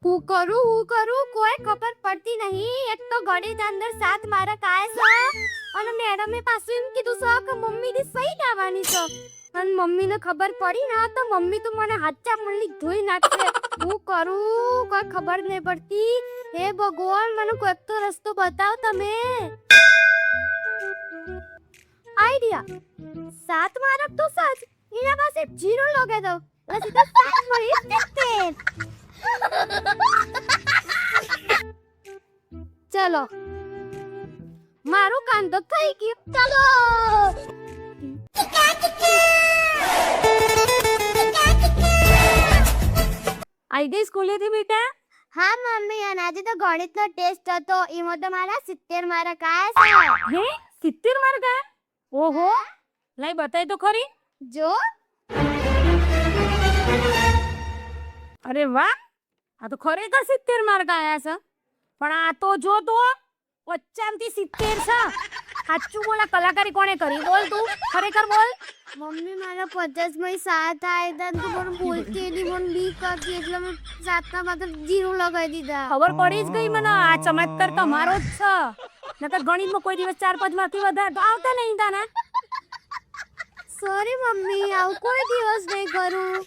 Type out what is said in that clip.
હું કરું કોઈ ખબર પડતી નહીં. એક તો ગણિત અંદર 7 માર્ક આયા છે અને મેડમે પાછું એમ કીધું છે કે મમ્મીની સહી લાવવાની છે. અને મમ્મીને ખબર પડી ને તો મમ્મી તો મને હાચા મળી ધોઈ નાખશે. હું કરું કોઈ ખબર નહીં પડતી. હે ભગવાન મને કોઈ તો રસ્તો બતાવ તમે. આઈડિયા 7 માર્ક તો સજ એના પાસે 0 લગાવી દો એટલે સીધા 7 મળી 70. ચલો મારું કામ તો થઈ ગયું. ચલો આઈ ગઈ સ્કૂલેથી બેટા? હા મમ્મી અને આજે તો ગણિતનો ટેસ્ટ હતો એમાં તો મારા 70 માર્ક આયા છે. હે 70 માર્ક આયા? ઓહો લઈ બતાય તો ખરી. જો અરે વાહ આ તો ખરેખર 70 માર્ક આયા છે. પણ આ તો જો તો 55 થી 70 છે. સાચું બોલા કલાકારી કોણે કરી બોલ તું ખરેખર બોલ. મમ્મી મારા 50 માં 7 આયા હતા તો મને બોલતી હતી મને બીક હતી એટલે મેં 7 ના બદલે 0 લગાવી દીધા. ખબર પડી જ ગઈ મને આ ચમત્કાર તમારો જ છે. નકર ગણિતમાં કોઈ દિવસ 4-5 માંથી વધારે તો આવતા નહીં તાના. સોરી મમ્મી આવું કોઈ દિવસ નહીં કરું.